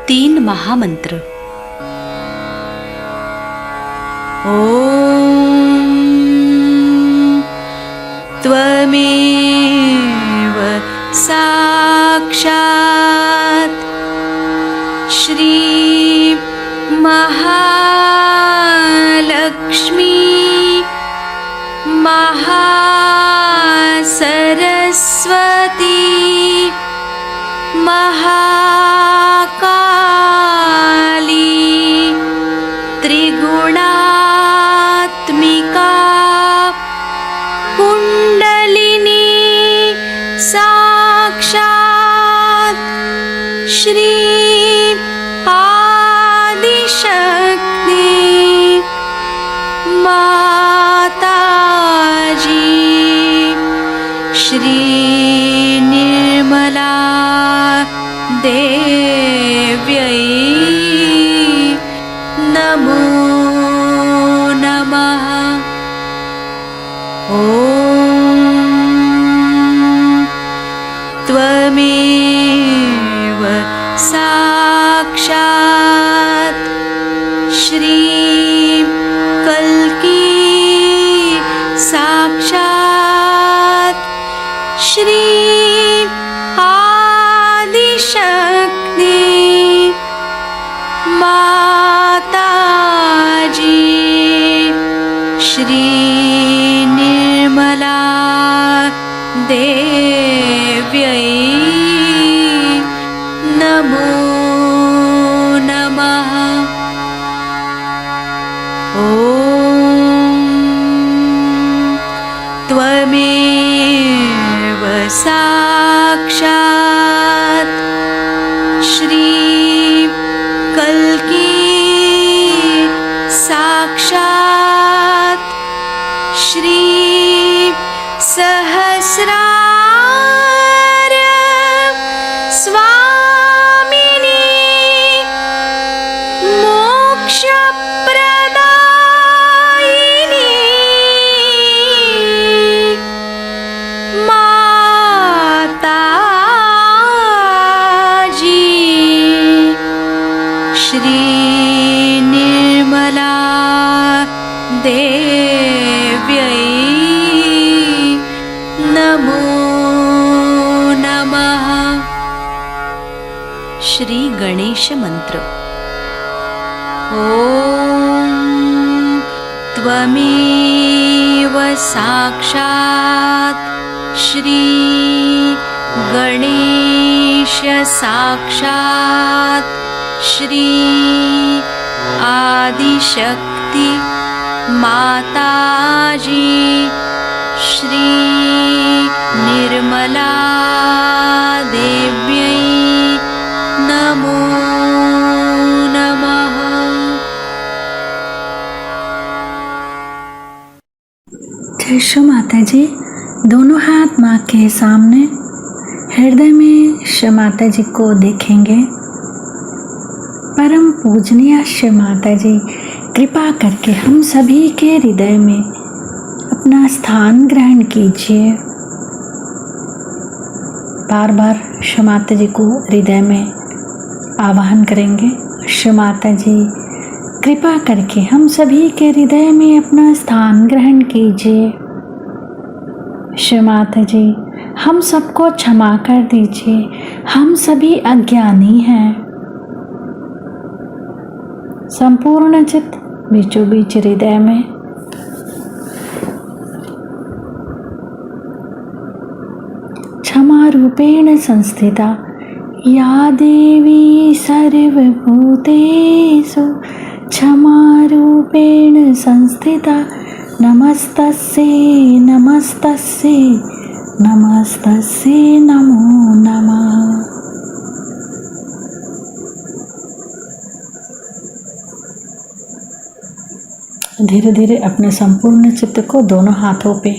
3 महामंत्र। त्वमेव साक्षात् श्री महालक्ष्मी महासरस्वती महाकाली त्रिगुणात्मिका कुंडलिनी साक्षात् श्री आदिशक्ति माताजी श्री निर्मला देव्यै नमो नमः। ॐ त्वमेव साक्षात् श्री कल्की साक्षात् श्री आदिशक्ति माताजी श्री निर्मला देव्यै नमो नमः। ॐ त्वमेव साक्षात् श्री कल्की साक्षात् श्री सहस्रार स्वामिनी मोक्षप्रदायिनी माताजी श्री निर्मला देव्यै नमो नमः। श्री गणेश मंत्र। ॐ त्वमेव साक्षात् श्री गणेश साक्षात् श्री आदिशक्ति माताजी श्री निर्मला देव्यै नमो नमः। जय श्री माता जी। दोनों हाथ माँ के सामने, हृदय में श्री माता जी को देखेंगे। परम पूजनीय श्री माता जी, कृपा करके हम सभी के हृदय में अपना स्थान ग्रहण कीजिए। बार बार श्री माता जी को हृदय में आवाहन करेंगे। श्री माता जी, कृपा करके हम सभी के हृदय में अपना स्थान ग्रहण कीजिए। श्री माता जी, हम सबको क्षमा कर दीजिए, हम सभी अज्ञानी हैं। संपूर्ण चित्त बीचों बीच हृदय में क्षमा रूपेण संस्थिता या देवी सर्वभूतेषु क्षमा रूपेण संस्थिता नमस्तस्यै नमस्तस्यै नमस्तस्यै नमो नमः। धीरे धीरे अपने संपूर्ण चित्त को दोनों हाथों पे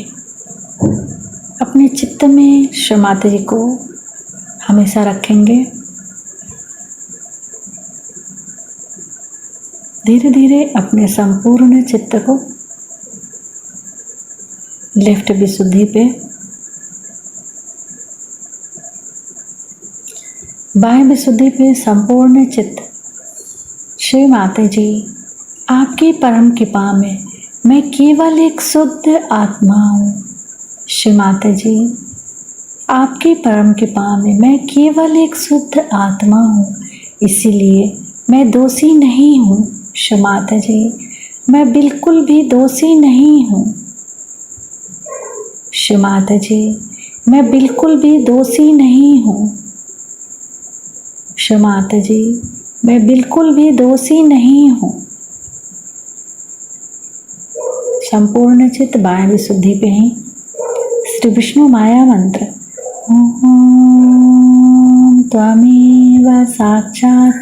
अपने चित्त में श्री माता जी को हमेशा रखेंगे। धीरे धीरे अपने संपूर्ण चित्त को लेफ्ट विशुद्धि पे बाह्य विशुद्धि पे संपूर्ण चित्त। श्री माता जी, आपकी परम कृपा में मैं केवल एक शुद्ध आत्मा हूँ। श्री माता जी, आपकी परम कृपा में मैं केवल एक शुद्ध आत्मा हूँ, इसीलिए मैं दोषी नहीं हूँ। श्री माता जी, मैं बिल्कुल भी दोषी नहीं हूँ। श्री माता जी, मैं बिल्कुल भी दोषी नहीं हूँ। श्री माता जी, मैं बिल्कुल भी दोषी नहीं हूँ। संपूर्ण चित्त बाह्य विशुद्धि पे ही श्री विष्णु माया मंत्र ओम त्वमेव साक्षात्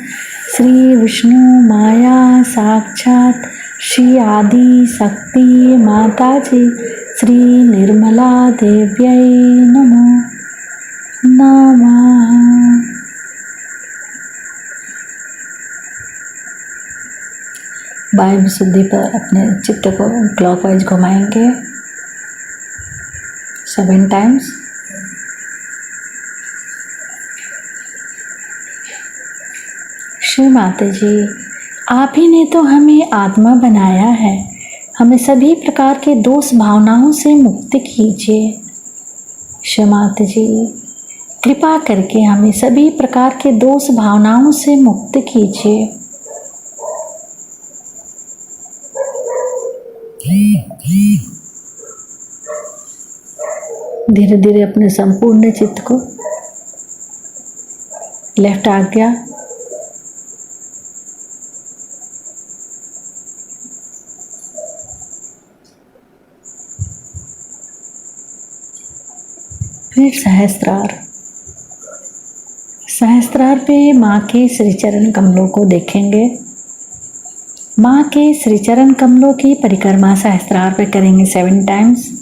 श्री विष्णु माया साक्षात् श्री आदि शक्ति माता जी श्री निर्मला देव्यै नमो नमः। बाह्य विशुद्धि पर अपने चित्त को क्लॉकवाइज घुमाएंगे 7 टाइम्स। श्री माता जी, आप ही ने तो हमें आत्मा बनाया है, हमें सभी प्रकार के दोष भावनाओं से मुक्त कीजिए। श्री माता जी, कृपा करके हमें सभी प्रकार के दोष भावनाओं से मुक्त कीजिए। धीरे धीरे अपने संपूर्ण चित्त को लेफ्ट आज्ञा फिर सहस्त्रार। सहस्त्रार पे माँ के श्रीचरण कमलों को देखेंगे। माँ के श्रीचरण कमलों की परिक्रमा सहस्त्रार पे करेंगे 7 टाइम्स।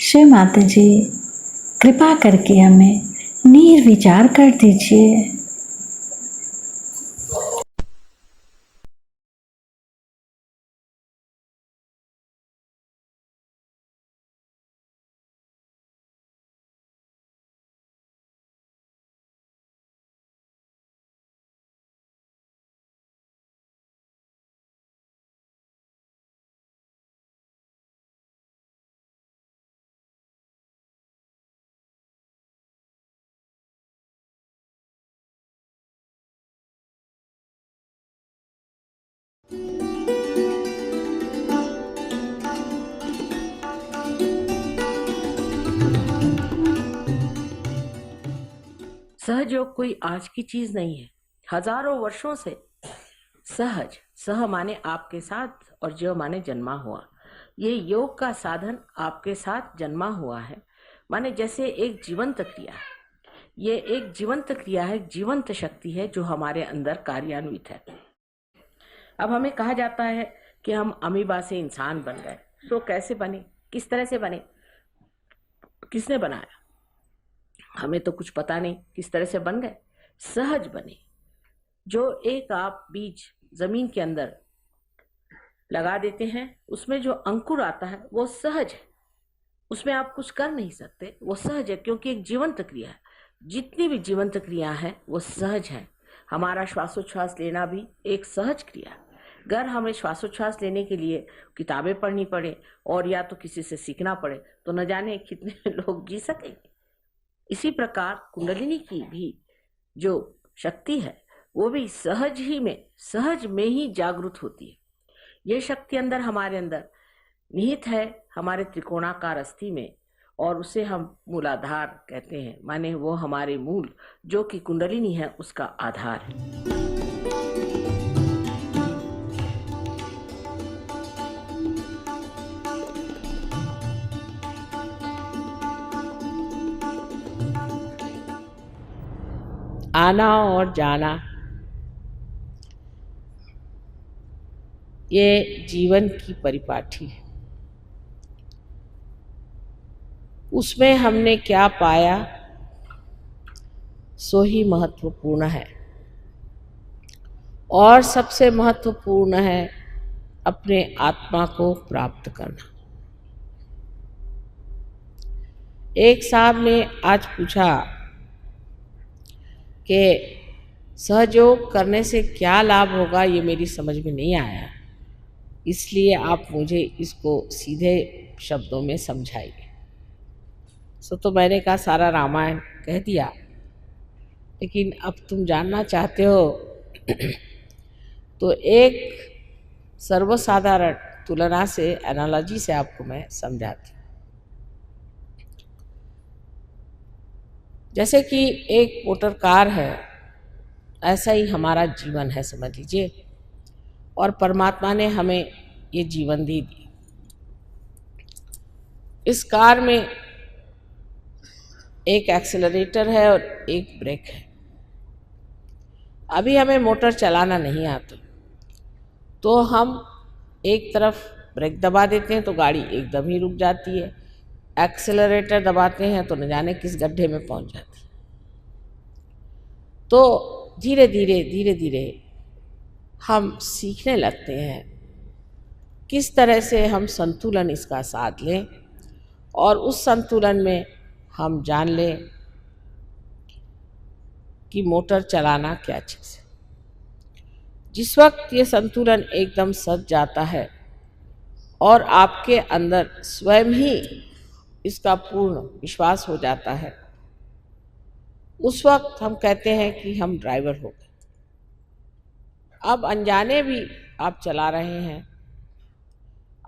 श्री माता जी, कृपा करके हमें निर्विचार कर दीजिए। सहज योग कोई आज की चीज नहीं है, हजारों वर्षों से सहज, सह माने आपके साथ और जो माने जन्मा हुआ, ये योग का साधन आपके साथ जन्मा हुआ है। माने जैसे एक जीवंत क्रिया है, ये एक जीवंत क्रिया है, जीवंत शक्ति है जो हमारे अंदर कार्यान्वित है। अब हमें कहा जाता है कि हम अमीबा से इंसान बन गए, तो कैसे बने, किस तरह से बने, किसने बनाया, हमें तो कुछ पता नहीं किस तरह से बन गए। सहज बने। जो एक आप बीज जमीन के अंदर लगा देते हैं, उसमें जो अंकुर आता है वो सहज है, उसमें आप कुछ कर नहीं सकते, वो सहज है क्योंकि एक जीवंत क्रिया है। जितनी भी जीवंत क्रिया है वो सहज है। हमारा श्वासोच्छ्वास लेना भी एक सहज क्रिया है। अगर हमें श्वासोच्छ्वास लेने के लिए किताबें पढ़नी पड़े और या तो किसी से सीखना पड़े तो न जाने कितने लोग जी सकेंगे। इसी प्रकार कुंडलिनी की भी जो शक्ति है वो भी सहज में ही जागृत होती है। ये शक्ति अंदर हमारे अंदर निहित है, हमारे त्रिकोणाकार अस्थि में, और उसे हम मूलाधार कहते हैं। माने वो हमारे मूल जो कि कुंडलिनी है उसका आधार है। आना और जाना, ये जीवन की परिपाठी है। उसमें हमने क्या पाया सो ही महत्वपूर्ण है। और सबसे महत्वपूर्ण है अपने आत्मा को प्राप्त करना। एक साहब ने आज पूछा कि सहयोग करने से क्या लाभ होगा, ये मेरी समझ में नहीं आया, इसलिए आप मुझे इसको सीधे शब्दों में समझाइए। तो मैंने कहा सारा रामायण कह दिया, लेकिन अब तुम जानना चाहते हो तो एक सर्वसाधारण तुलना से, एनालॉजी से आपको मैं समझाती हूँ। जैसे कि एक मोटर कार है, ऐसा ही हमारा जीवन है समझ लीजिए, और परमात्मा ने हमें ये जीवन दे दी। इस कार में एक एक्सेलरेटर है और एक ब्रेक है। अभी हमें मोटर चलाना नहीं आता, तो हम एक तरफ ब्रेक दबा देते हैं तो गाड़ी एकदम ही रुक जाती है, एक्सेलरेटर दबाते हैं तो न जाने किस गड्ढे में पहुंच जाती है। तो धीरे धीरे हम सीखने लगते हैं किस तरह से हम संतुलन इसका साध लें, और उस संतुलन में हम जान लें कि मोटर चलाना क्या चीज़ है। जिस वक्त ये संतुलन एकदम सज जाता है और आपके अंदर स्वयं ही इसका पूर्ण विश्वास हो जाता है, उस वक्त हम कहते हैं कि हम ड्राइवर हो गए। अब अनजाने भी आप चला रहे हैं,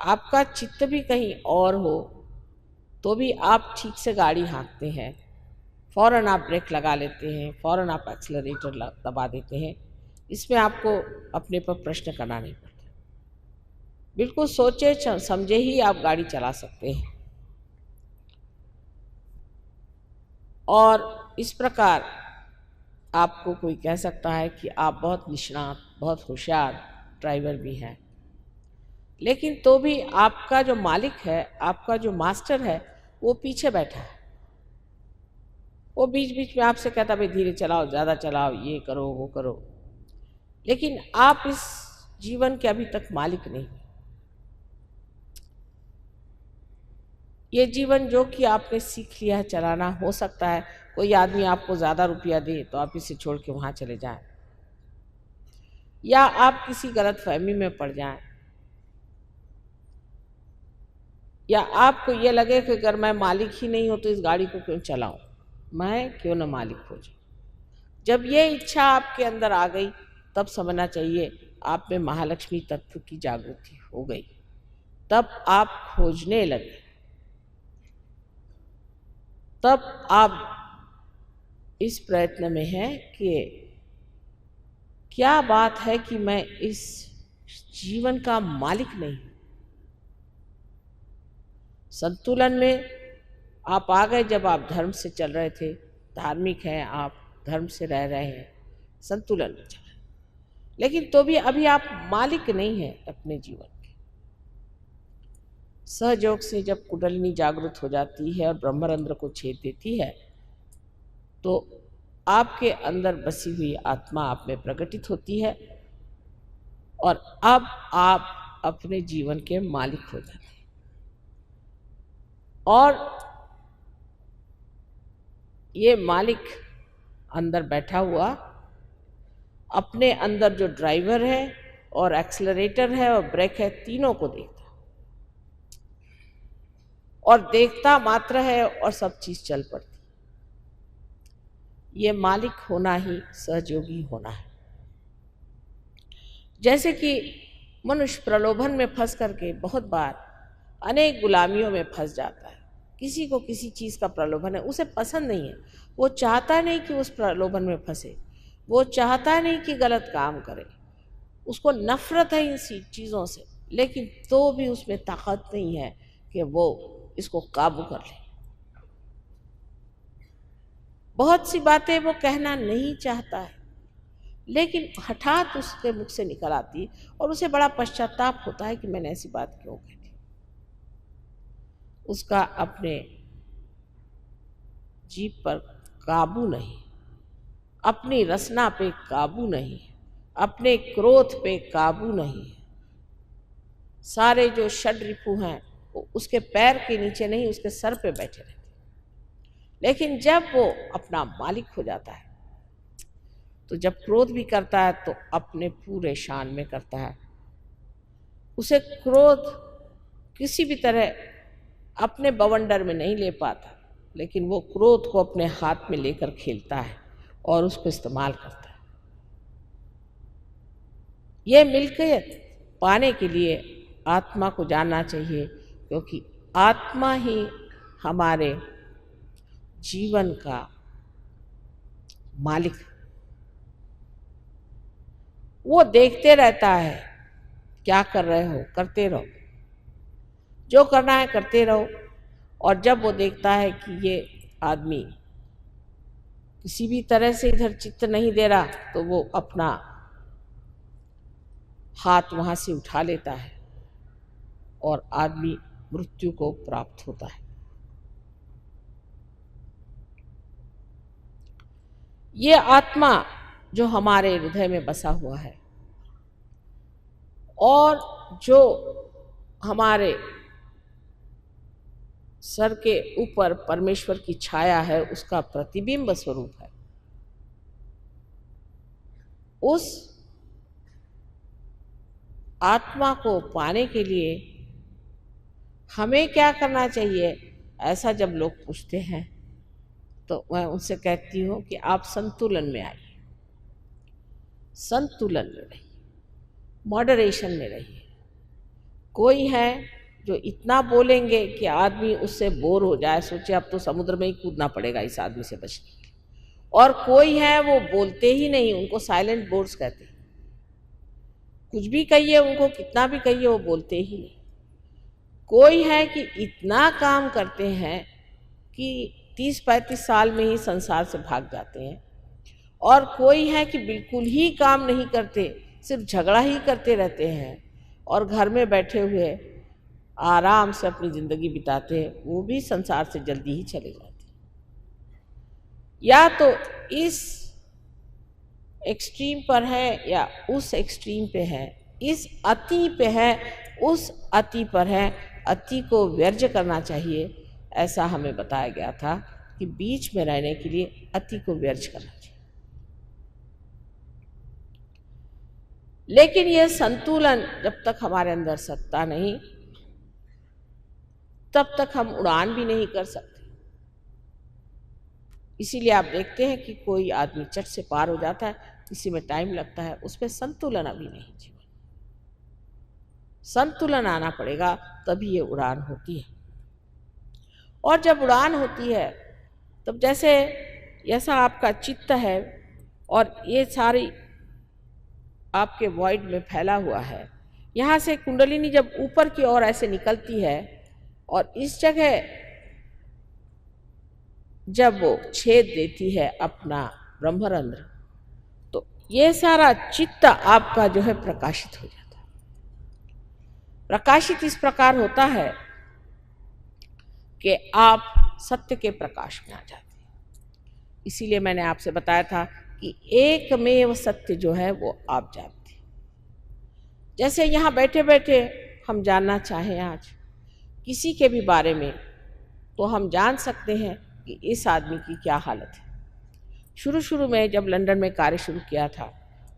आपका चित्त भी कहीं और हो तो भी आप ठीक से गाड़ी हाँकते हैं, फ़ौरन आप ब्रेक लगा लेते हैं, फ़ौरन आप एक्सेलरेटर दबा देते हैं। इसमें आपको अपने पर प्रश्न करना नहीं पड़ता, बिल्कुल सोचे समझे ही आप गाड़ी चला सकते हैं। और इस प्रकार आपको कोई कह सकता है कि आप बहुत निष्णात, बहुत होशियार ड्राइवर भी हैं, लेकिन तो भी आपका जो मालिक है, आपका जो मास्टर है, वो पीछे बैठा है। वो बीच बीच में आपसे कहता भाई धीरे चलाओ, ज़्यादा चलाओ, ये करो वो करो, लेकिन आप इस जीवन के अभी तक मालिक नहीं। ये जीवन जो कि आपने सीख लिया है चलाना, हो सकता है कोई आदमी आपको ज़्यादा रुपया दे तो आप इसे छोड़ के वहाँ चले जाएं, या आप किसी गलत फहमी में पड़ जाएं, या आपको ये लगे कि अगर मैं मालिक ही नहीं हूँ तो इस गाड़ी को क्यों चलाऊं, मैं क्यों न मालिक हो जाऊँ। जब ये इच्छा आपके अंदर आ गई, तब समझना चाहिए आप में महालक्ष्मी तत्व की जागृति हो गई। तब आप खोजने लगे, तब आप इस प्रयत्न में हैं कि क्या बात है कि मैं इस जीवन का मालिक नहीं। संतुलन में आप आ गए जब आप धर्म से चल रहे थे, धार्मिक हैं आप, धर्म से रह रहे हैं, संतुलन में चल रहे, लेकिन तो भी अभी आप मालिक नहीं हैं अपने जीवन के। सहयोग से जब कुंडलिनी जागृत हो जाती है और ब्रह्मरंध्र को छेद देती है, तो आपके अंदर बसी हुई आत्मा आप में प्रकटित होती है, और अब आप अपने जीवन के मालिक हो जाते हैं। और ये मालिक अंदर बैठा हुआ अपने अंदर जो ड्राइवर है और एक्सेलरेटर है और ब्रेक है, तीनों को देखता और देखता मात्र है और सब चीज चल पड़ती। ये मालिक होना ही सहयोगी होना है। जैसे कि मनुष्य प्रलोभन में फंस करके बहुत बार अनेक गुलामियों में फंस जाता है। किसी को किसी चीज़ का प्रलोभन है, उसे पसंद नहीं है, वो चाहता नहीं कि उस प्रलोभन में फंसे, वो चाहता नहीं कि गलत काम करे, उसको नफरत है इन चीज़ों से, लेकिन तो भी उसमें ताकत नहीं है कि वो इसको काबू कर ले। बहुत सी बातें वो कहना नहीं चाहता है, लेकिन हठात उसके मुख से निकल आती और उसे बड़ा पश्चाताप होता है कि मैंने ऐसी बात क्यों कही। उसका अपने जीभ पर काबू नहीं, अपनी रसना पे काबू नहीं, अपने क्रोध पे काबू नहीं, सारे जो षड रिपु हैं वो उसके पैर के नीचे नहीं, उसके सर पे बैठे रहते। लेकिन जब वो अपना मालिक हो जाता है, तो जब क्रोध भी करता है तो अपने पूरे शान में करता है। उसे क्रोध किसी भी तरह अपने बवंडर में नहीं ले पाता, लेकिन वो क्रोध को अपने हाथ में लेकर खेलता है और उसको इस्तेमाल करता है। ये मिल्कियत पाने के लिए आत्मा को जानना चाहिए, क्योंकि आत्मा ही हमारे जीवन का मालिक। वो देखते रहता है, क्या कर रहे हो करते रहो, जो करना है करते रहो। और जब वो देखता है कि ये आदमी किसी भी तरह से इधर चित्त नहीं दे रहा, तो वो अपना हाथ वहां से उठा लेता है और आदमी मृत्यु को प्राप्त होता है। ये आत्मा जो हमारे हृदय में बसा हुआ है और जो हमारे सर के ऊपर परमेश्वर की छाया है, उसका प्रतिबिंब स्वरूप है। उस आत्मा को पाने के लिए हमें क्या करना चाहिए, ऐसा जब लोग पूछते हैं तो मैं उनसे कहती हूँ कि आप संतुलन में आइए, संतुलन में रहिए, मॉडरेशन में रहिए। कोई है जो इतना बोलेंगे कि आदमी उससे बोर हो जाए, सोचे अब तो समुद्र में ही कूदना पड़ेगा इस आदमी से बचने के लिए। और कोई है वो बोलते ही नहीं, उनको साइलेंट बोर्ड्स कहते हैं। कुछ भी कहिए उनको, कितना भी कहिए, वो बोलते ही नहीं। कोई है कि इतना काम करते हैं कि 30-35 साल में ही संसार से भाग जाते हैं। और कोई है कि बिल्कुल ही काम नहीं करते, सिर्फ झगड़ा ही करते रहते हैं और घर में बैठे हुए आराम से अपनी ज़िंदगी बिताते हैं, वो भी संसार से जल्दी ही चले जाते हैं। या तो इस एक्सट्रीम पर है या उस एक्सट्रीम पे है, इस अति पे है, उस अति पर है। अति को वर्ज्य करना चाहिए, ऐसा हमें बताया गया था कि बीच में रहने के लिए अति को वर्ज्य करना चाहिए। लेकिन यह संतुलन जब तक हमारे अंदर सत्ता नहीं, तब तक हम उड़ान भी नहीं कर सकते। इसीलिए आप देखते हैं कि कोई आदमी चट से पार हो जाता है, किसी में टाइम लगता है, उसमें संतुलन अभी नहीं। जीवन संतुलन आना पड़ेगा, तभी ये उड़ान होती है। और जब उड़ान होती है तब जैसा आपका चित्त है और ये सारी आपके वॉइड में फैला हुआ है, यहाँ से कुंडलिनी जब ऊपर की ओर ऐसे निकलती है और इस जगह जब वो छेद देती है अपना ब्रह्मरंध्र, तो ये सारा चित्त आपका जो है प्रकाशित हो जाता है। प्रकाशित इस प्रकार होता है कि आप सत्य के प्रकाश में आ जाते हैं। इसीलिए मैंने आपसे बताया था कि एकमेव सत्य जो है वो आप जानते हैं। जैसे यहाँ बैठे बैठे हम जानना चाहें आज किसी के भी बारे में, तो हम जान सकते हैं कि इस आदमी की क्या हालत है। शुरू शुरू में जब लंदन में कार्य शुरू किया था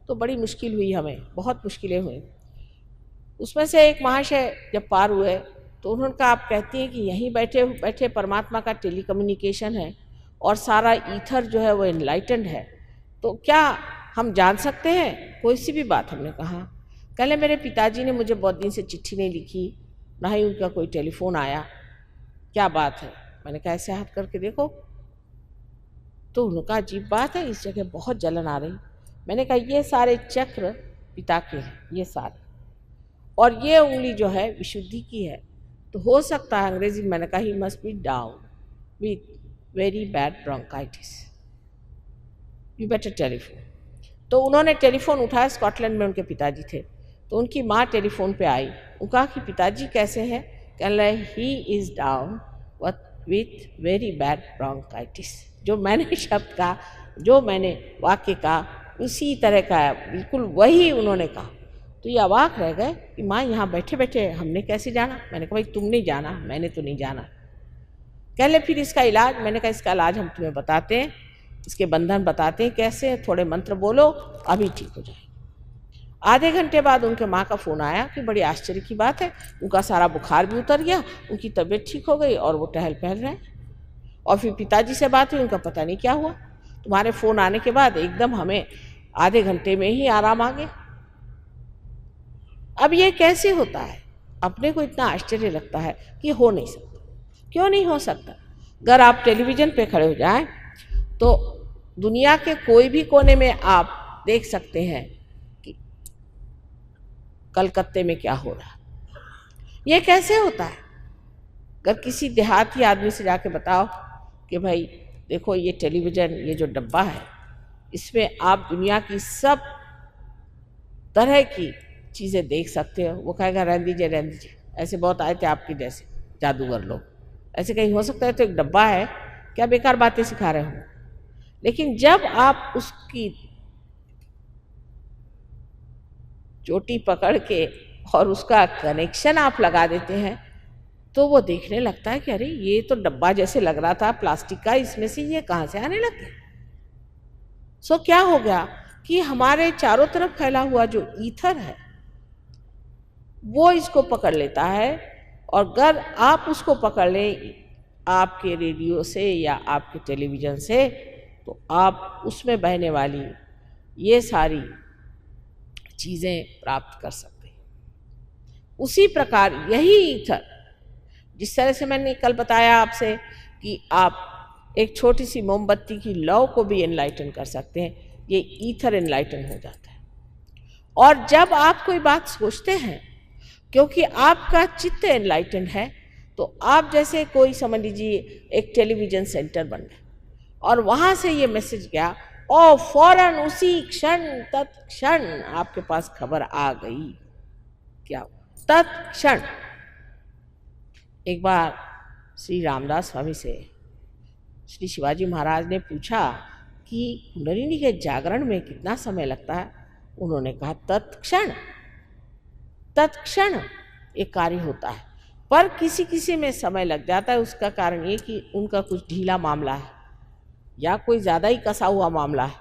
तो बड़ी मुश्किल हुई, हमें बहुत मुश्किलें हुई। उसमें से एक महाशय जब पार हुए तो उन्होंने कहा, आप कहती हैं कि यहीं बैठे बैठे परमात्मा का टेलीकम्युनिकेशन है और सारा ईथर जो है वो एनलाइटेंड है, तो क्या हम जान सकते हैं कोई सी भी बात? हमने कहा, कहले मेरे पिताजी ने मुझे बहुत दिन से चिट्ठी नहीं लिखी, ना ही उनका कोई टेलीफोन आया, क्या बात है? मैंने कहा ऐसे हाथ करके देखो। तो उनका अजीब बात है, इस जगह बहुत जलन आ रही। मैंने कहा ये सारे चक्र पिता के हैं, ये सारे, और ये उंगली जो है विशुद्धि की है। तो हो सकता है, अंग्रेजी में मैंने कहा, he must be down with very bad bronchitis, you better telephone. तो उन्होंने टेलीफोन उठाया, स्कॉटलैंड में उनके पिताजी थे, तो उनकी माँ टेलीफोन पे आई। उन्होंने कहा कि पिताजी कैसे हैं? कह रहे he is down with very bad bronchitis. जो मैंने शब्द कहा, जो मैंने वाक्य कहा, उसी तरह का है, बिल्कुल वही उन्होंने कहा। तो ये अवाक रह गए कि माँ यहाँ बैठे बैठे हमने कैसे जाना। मैंने कहा भाई तुमने जाना, मैंने तो नहीं जाना। कह ले फिर इसका इलाज। मैंने कहा इसका इलाज हम तुम्हें बताते हैं, इसके बंधन बताते हैं कैसे, थोड़े मंत्र बोलो अभी ठीक हो जाए। आधे घंटे बाद उनके माँ का फ़ोन आया कि बड़ी आश्चर्य की बात है, उनका सारा बुखार भी उतर गया, उनकी तबीयत ठीक हो गई और वो टहल पहल रहे हैं। और फिर पिताजी से बात हुई, उनका पता नहीं क्या हुआ, तुम्हारे फ़ोन आने के बाद एकदम हमें आधे घंटे में ही आराम आ गया। अब ये कैसे होता है? अपने को इतना आश्चर्य लगता है कि हो नहीं सकता। क्यों नहीं हो सकता? अगर आप टेलीविज़न पे खड़े हो जाएं तो दुनिया के कोई भी कोने में आप देख सकते हैं कि कलकत्ते में क्या हो रहा है। ये कैसे होता है? अगर किसी देहाती आदमी से जाके बताओ कि भाई देखो ये टेलीविज़न, ये जो डब्बा है, इसमें आप दुनिया की सब तरह की चीज़ें देख सकते हो, वो कहेगा रहने दीजिए, ऐसे बहुत आए थे आपके जैसे जादूगर लोग, ऐसे कहीं हो सकता है? तो एक डब्बा है, क्या बेकार बातें सिखा रहे हो। लेकिन जब आप उसकी चोटी पकड़ के और उसका कनेक्शन आप लगा देते हैं तो वो देखने लगता है कि अरे ये तो डब्बा जैसे लग रहा था प्लास्टिक का, इसमें से ये कहाँ से आने लग गया। सो क्या हो गया कि हमारे चारों तरफ फैला हुआ जो ईथर है वो इसको पकड़ लेता है, और अगर आप उसको पकड़ लें आपके रेडियो से या आपके टेलीविज़न से, तो आप उसमें बहने वाली ये सारी चीज़ें प्राप्त कर सकते हैं। उसी प्रकार यही ईथर, जिस तरह से मैंने कल बताया आपसे कि आप एक छोटी सी मोमबत्ती की लौ को भी एनलाइटन कर सकते हैं, ये ईथर एनलाइटन हो जाता है। और जब आप कोई बात सोचते हैं, क्योंकि आपका चित्त एनलाइटन है, तो आप जैसे कोई समझ लीजिए एक टेलीविज़न सेंटर बन गए और वहाँ से ये मैसेज गया और फौरन उसी क्षण तत्क्षण आपके पास खबर आ गई। क्या? तत्क्षण। एक बार श्री रामदास स्वामी से श्री शिवाजी महाराज ने पूछा कि कुंडलिनी के जागरण में कितना समय लगता है? उन्होंने कहा तत्क्षण। तत्क्षण एक कार्य होता है, पर किसी किसी में समय लग जाता है। उसका कारण ये कि उनका कुछ ढीला मामला है या कोई ज़्यादा ही कसा हुआ मामला है।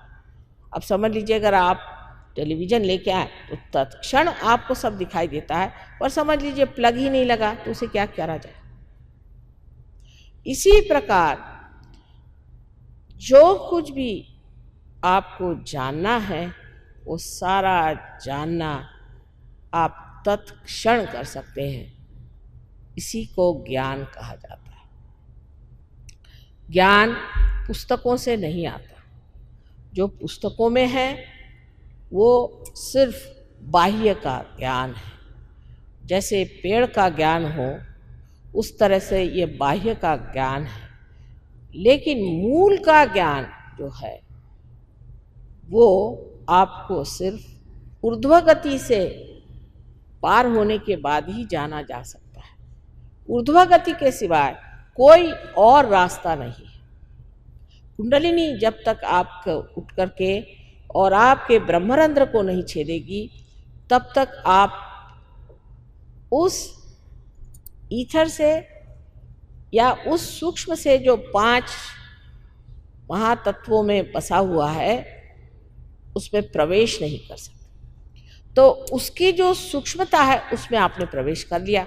अब समझ लीजिए अगर आप टेलीविज़न लेके आए तो तत्क्षण आपको सब दिखाई देता है, पर समझ लीजिए प्लग ही नहीं लगा तो उसे क्या करा जाए। इसी प्रकार जो कुछ भी आपको जानना है वो सारा जानना आप तत्क्षण कर सकते हैं। इसी को ज्ञान कहा जाता है। ज्ञान पुस्तकों से नहीं आता। जो पुस्तकों में है वो सिर्फ बाह्य का ज्ञान है। जैसे पेड़ का ज्ञान हो उस तरह से ये बाह्य का ज्ञान है, लेकिन मूल का ज्ञान जो है वो आपको सिर्फ ऊर्ध्व गति से पार होने के बाद ही जाना जा सकता है। ऊर्ध्व गति के सिवाय कोई और रास्ता नहीं है। कुंडलिनी जब तक आप उठ करके और आपके ब्रह्मरंध्र को नहीं छेदेगी तब तक आप उस ईथर से या उस सूक्ष्म से जो 5 महातत्वों में बसा हुआ है उसमें प्रवेश नहीं कर सकते। तो उसकी जो सूक्ष्मता है उसमें आपने प्रवेश कर लिया।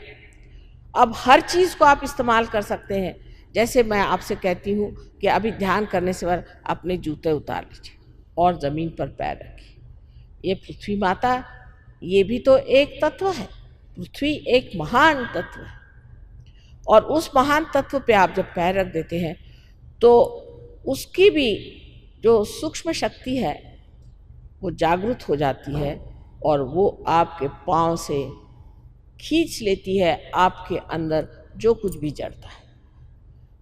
अब हर चीज़ को आप इस्तेमाल कर सकते हैं। जैसे मैं आपसे कहती हूँ कि अभी ध्यान करने से बाद अपने जूते उतार लीजिए और ज़मीन पर पैर रखिए। ये पृथ्वी माता, ये भी तो एक तत्व है। पृथ्वी एक महान तत्व है, और उस महान तत्व पे आप जब पैर रख देते हैं तो उसकी भी जो सूक्ष्म शक्ति है वो जागृत हो जाती है और वो आपके पाँव से खींच लेती है आपके अंदर जो कुछ भी जड़ता है।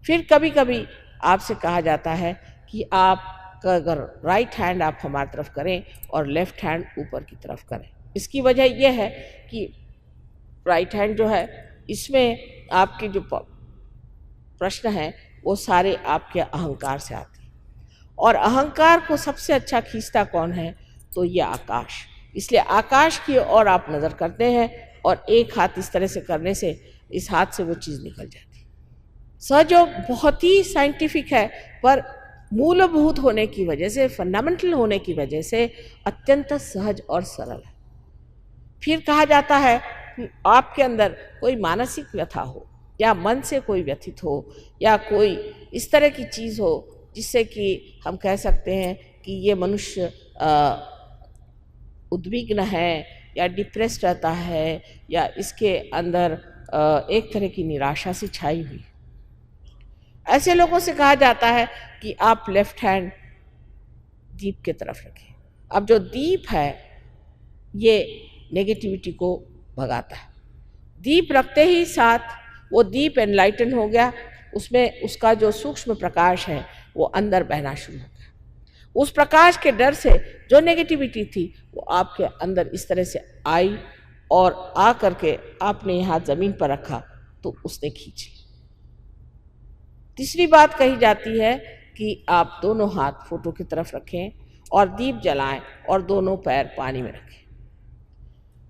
फिर कभी कभी आपसे कहा जाता है कि आप अगर राइट हैंड आप हमारी तरफ करें और लेफ्ट हैंड ऊपर की तरफ करें। इसकी वजह यह है कि राइट हैंड जो है इसमें आपके जो प्रश्न हैं वो सारे आपके अहंकार से आते हैं, और अहंकार को सबसे अच्छा खींचता कौन है? तो ये आकाश। इसलिए आकाश की ओर आप नज़र करते हैं और एक हाथ इस तरह से करने से इस हाथ से वो चीज़ निकल जाती है। सहयोग बहुत ही साइंटिफिक है, पर मूलभूत होने की वजह से, फंडामेंटल होने की वजह से अत्यंत सहज और सरल है। फिर कहा जाता है कि आपके अंदर कोई मानसिक व्यथा हो या मन से कोई व्यथित हो या कोई इस तरह की चीज़ हो जिससे कि हम कह सकते हैं कि ये मनुष्य उद्विग्न है या डिप्रेस्ड रहता है या इसके अंदर एक तरह की निराशा सी छाई हुई, ऐसे लोगों से कहा जाता है कि आप लेफ्ट हैंड दीप की तरफ रखें। अब जो दीप है ये नेगेटिविटी को भगाता है। दीप रखते ही साथ वो दीप एनलाइटन हो गया, उसमें उसका जो सूक्ष्म प्रकाश है वो अंदर बहना शुरू हो गया। उस प्रकाश के डर से जो नेगेटिविटी थी वो आपके अंदर इस तरह से आई और आ करके आपने यहाँ ज़मीन पर रखा तो उसने खींची। तीसरी बात कही जाती है कि आप दोनों हाथ फोटो की तरफ रखें और दीप जलाएं और दोनों पैर पानी में रखें।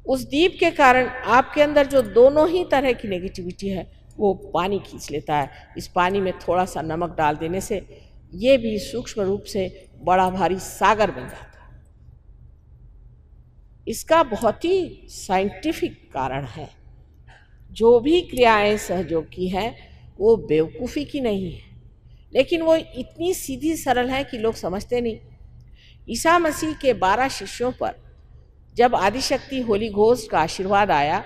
उस दीप के कारण आपके अंदर जो दोनों ही तरह की नेगेटिविटी है वो पानी खींच लेता है। इस पानी में थोड़ा सा नमक डाल देने से ये भी सूक्ष्म रूप से बड़ा भारी सागर बन जाता है। इसका बहुत ही साइंटिफिक कारण है। जो भी क्रियाएं सहयोग की हैं वो बेवकूफ़ी की नहीं है, लेकिन वो इतनी सीधी सरल है कि लोग समझते नहीं। ईसा मसीह के 12 शिष्यों पर जब आदिशक्ति होली घोस्ट का आशीर्वाद आया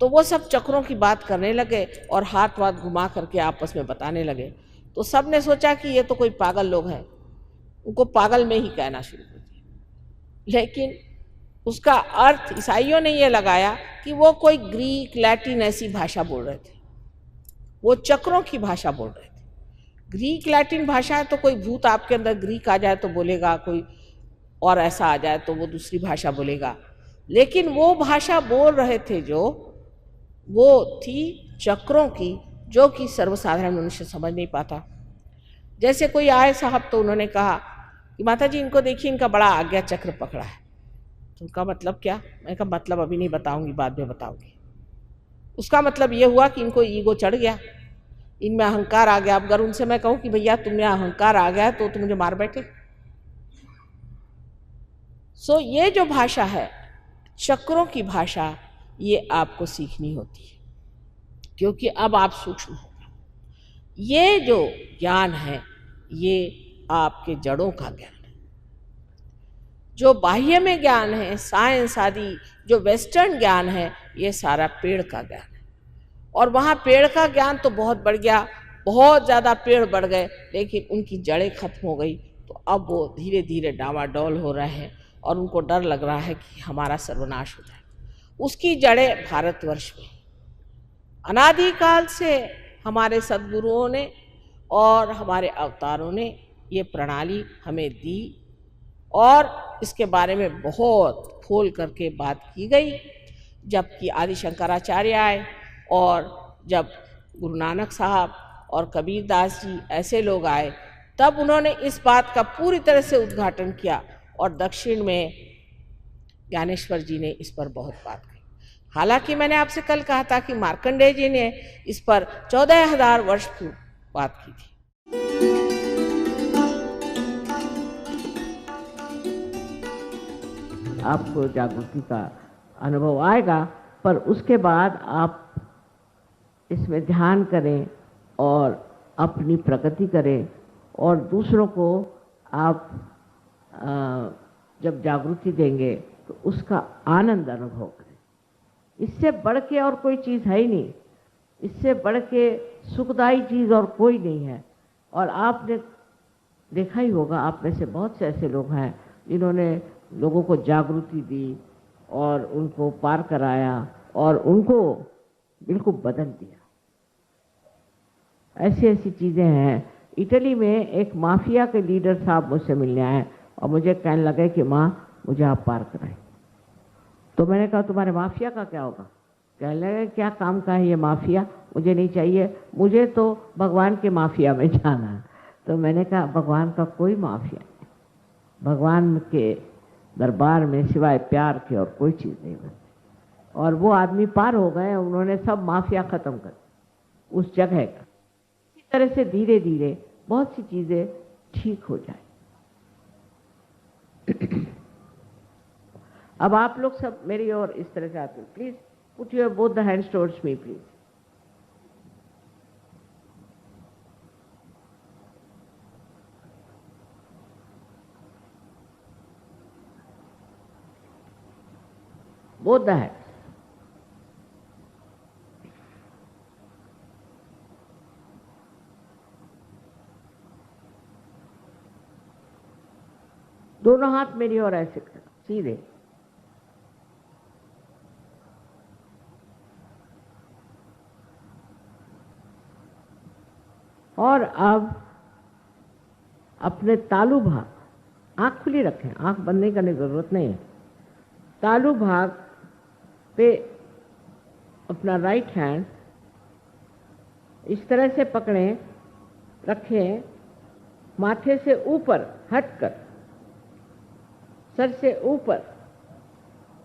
तो वो सब चक्रों की बात करने लगे और हाथ वाथ घुमा करके आपस में बताने लगे। तो सब ने सोचा कि ये तो कोई पागल लोग हैं, उनको पागल में ही कहना शुरू कर दिया। लेकिन उसका अर्थ ईसाइयों ने ये लगाया कि वो कोई ग्रीक लैटिन ऐसी भाषा बोल रहे थे, वो चक्रों की भाषा बोल रहे थे। ग्रीक लैटिन भाषा है तो कोई भूत आपके अंदर ग्रीक आ जाए तो बोलेगा, कोई और ऐसा आ जाए तो वो दूसरी भाषा बोलेगा। लेकिन वो भाषा बोल रहे थे जो वो थी चक्रों की, जो कि सर्वसाधारण मनुष्य समझ नहीं पाता। जैसे कोई आए साहब तो उन्होंने कहा कि माता जी इनको देखिए, इनका बड़ा आज्ञा चक्र पकड़ा है। तो उनका मतलब क्या? मैंने कहा मतलब अभी नहीं बताऊंगी, बाद में बताऊंगी। उसका मतलब ये हुआ कि इनको ईगो चढ़ गया, इनमें अहंकार आ गया। अब अगर उनसे मैं कहूँ कि भैया तुम्हें अहंकार आ गया तो तुम मुझे मार बैठे। सो ये जो भाषा है, चक्रों की भाषा, ये आपको सीखनी होती है, क्योंकि अब आप सूक्ष्म हो। ये जो ज्ञान है ये आपके जड़ों का ज्ञान है। जो बाह्य में ज्ञान है, साइंस आदि जो वेस्टर्न ज्ञान है, ये सारा पेड़ का ज्ञान है। और वहाँ पेड़ का ज्ञान तो बहुत बढ़ गया, बहुत ज़्यादा पेड़ बढ़ गए, लेकिन उनकी जड़ें खत्म हो गई। तो अब वो धीरे धीरे डावाडोल हो रहे हैं और उनको डर लग रहा है कि हमारा सर्वनाश हो जाए। उसकी जड़ें भारतवर्ष में अनादिकाल से हमारे सद्गुरुओं ने और हमारे अवतारों ने ये प्रणाली हमें दी और इसके बारे में बहुत खोल करके बात की गई। जबकि आदि शंकराचार्य आए और जब गुरु नानक साहब और कबीर दास जी ऐसे लोग आए, तब उन्होंने इस बात का पूरी तरह से उद्घाटन किया और दक्षिण में ज्ञानेश्वर जी ने इस पर बहुत बात की। हालांकि मैंने आपसे कल कहा था कि मार्कंडेय जी ने इस पर 14,000 वर्ष पूर्व बात की थी। आपको जागृति का अनुभव आएगा, पर उसके बाद आप इसमें ध्यान करें और अपनी प्रगति करें और दूसरों को आप जब जागृति देंगे तो उसका आनंद अनुभव करें। इससे बढ़ के और कोई चीज़ है ही नहीं, इससे बढ़ के सुखदायी चीज़ और कोई नहीं है। और आपने देखा ही होगा, आप में से बहुत से ऐसे लोग हैं जिन्होंने लोगों को जागृति दी और उनको पार कराया और उनको बिल्कुल बदल दिया। ऐसी ऐसी चीज़ें हैं। इटली में एक माफिया के लीडर साहब मुझसे मिलने आए और मुझे कहने लगे कि माँ मुझे आप पार कराएं। तो मैंने कहा तुम्हारे माफिया का क्या होगा? कहने लगे क्या काम का है ये माफिया, मुझे नहीं चाहिए, मुझे तो भगवान के माफिया में जाना है। तो मैंने कहा भगवान का कोई माफिया नहीं, भगवान के दरबार में सिवाय प्यार के और कोई चीज़ नहीं बची। और वो आदमी पार हो गए, उन्होंने सब माफिया ख़त्म कर उस जगह का। इसी तरह से धीरे धीरे बहुत सी चीज़ें ठीक हो जाए। अब आप लोग सब मेरी ओर इस तरह से आते हो। Please put your both the hands towards me please. Both the hands. दोनों हाथ मेरी ओर ऐसे सीधे। और अब अपने तालू भाग, आंख खुली रखें, आंख बंद नहीं करने की जरूरत नहीं है। तालू भाग पे अपना राइट हैंड इस तरह से पकड़ें, रखें, माथे से ऊपर हटकर, सर से ऊपर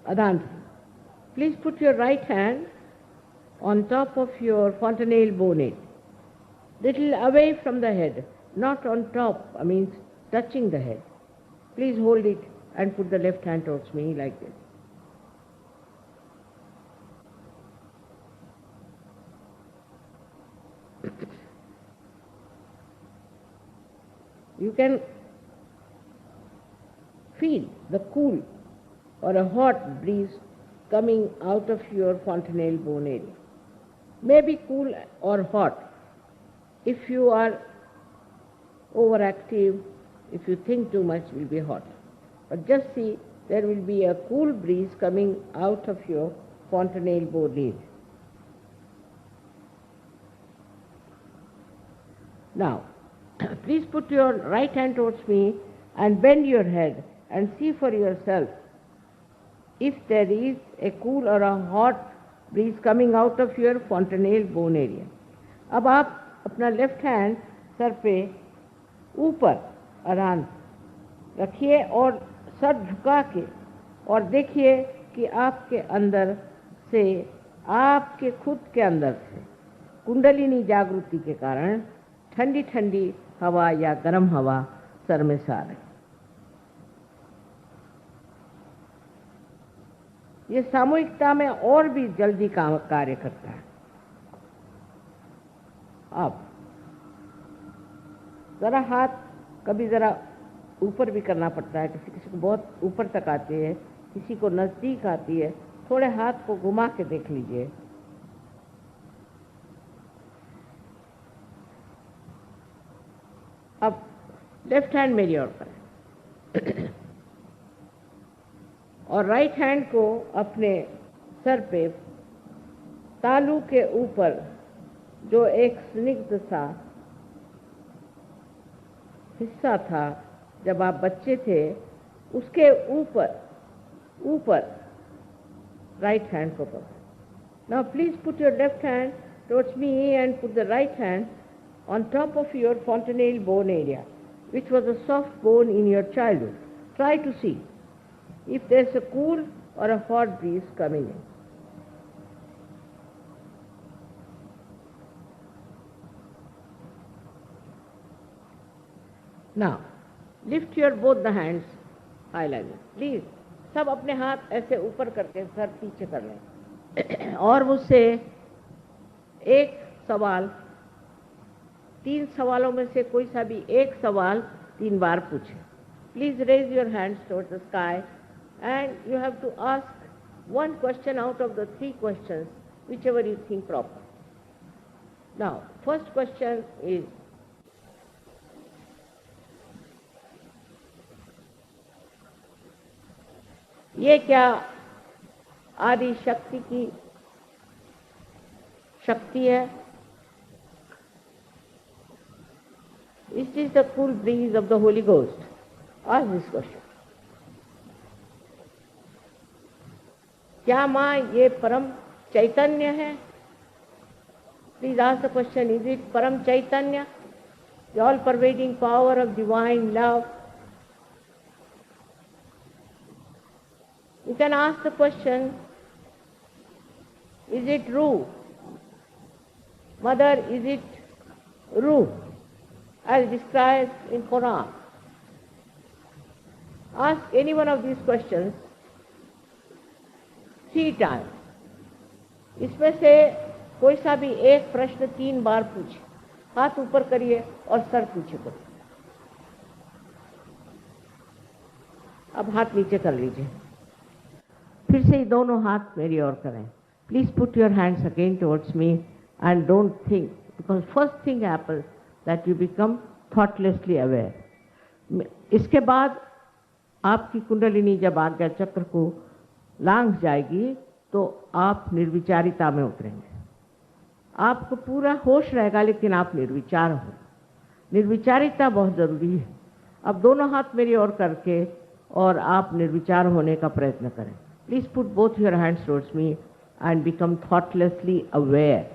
अधान। Please put your right hand on top of your fontanelle bone, little away from the head, not on top, I mean touching the head. Please hold it and put the left hand towards me like this. You can feel the cool or a hot breeze coming out of your fontanelle bone area. Maybe cool or hot. If you are overactive, if you think too much, it will be hot. But just see, there will be a cool breeze coming out of your fontanelle bone area. Now, please put your right hand towards me and bend your head and see for yourself if there is a cool or a hot breeze coming out of your fontanelle bone area. अब आप अपना left hand sir पे ऊपर आराम रखिए और sir झुका के और देखिए कि आपके अंदर से, आपके खुद के अंदर से कुंडलिनी जागृति के कारण ठंडी ठंडी हवा या गर्म हवा सर में से आ रही। ये सामूहिकता में और भी जल्दी कार्य करता है। अब जरा हाथ कभी जरा ऊपर भी करना पड़ता है, किसी किसी को बहुत ऊपर तक आती है, किसी को नजदीक आती है। थोड़े हाथ को घुमा के देख लीजिए। अब लेफ्ट हैंड मेरी ओर करें और राइट हैंड को अपने सर पे तालू के ऊपर जो एक स्निग्ध सा हिस्सा था जब आप बच्चे थे, उसके ऊपर राइट हैंड को पकड़ो। Now please put your left hand towards me and put the right hand on top of your fontanelle bone area, which was a soft bone in your childhood. Try to see if there's a cool or a hot breeze coming in. Now, lift your both the hands high like this. Please, सब अपने हाथ ऐसे ऊपर करके sir पीछे कर लें और मुझसे एक सवाल, 3 सवालों में से कोई सा भी एक सवाल 3 बार पूछें। Please raise your hands towards the sky and you have to ask 1 question out of the 3 questions, whichever you think proper. Now, first question is, ये क्या आदि शक्ति की शक्ति है? Is this the cool breeze of the Holy Ghost? Ask this question. क्या माँ ये परम चैतन्य है? Please ask the question, is it Param Chaitanya, the all-pervading power of divine love? You can ask the question, is it true? Mother, is it true? As described in Quran. Ask any one of these questions 3 times. इसमें से कोई सा भी एक प्रश्न 3 बार पूछे, हाथ ऊपर करिए और सर पीछे करिए। अब हाथ नीचे कर लीजिए, फिर से दोनों हाथ मेरी ओर करें। Please put your hands again towards me and don't think, because first thing happens that you become thoughtlessly aware. इसके बाद आपकी कुंडलिनी जब आज्ञा चक्र को लांघ जाएगी तो आप निर्विचारिता में उतरेंगे। आपको पूरा होश रहेगा लेकिन आप निर्विचार हो। निर्विचारिता बहुत ज़रूरी है। अब दोनों हाथ मेरी ओर करके और आप निर्विचार होने का प्रयत्न करें। Please put both your hands towards me and become thoughtlessly aware.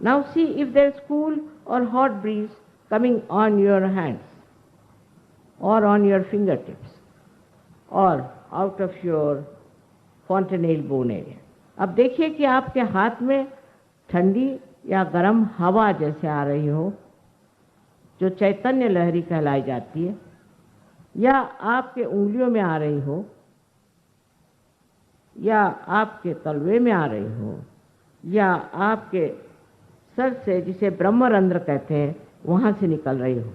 Now see if there is cool or hot breeze coming on your hands or on your fingertips or out of your fontanelle bone area. अब देखिए कि आपके हाथ में ठंडी या गर्म हवा जैसे आ रही हो, जो चैतन्य लहरी कहलाई जाती है, या आपके उंगलियों में आ रही हो, या आपके तलवे में आ रही हो, या आपके सर से, जिसे ब्रह्मरंध्र कहते हैं, वहां से निकल रही हो।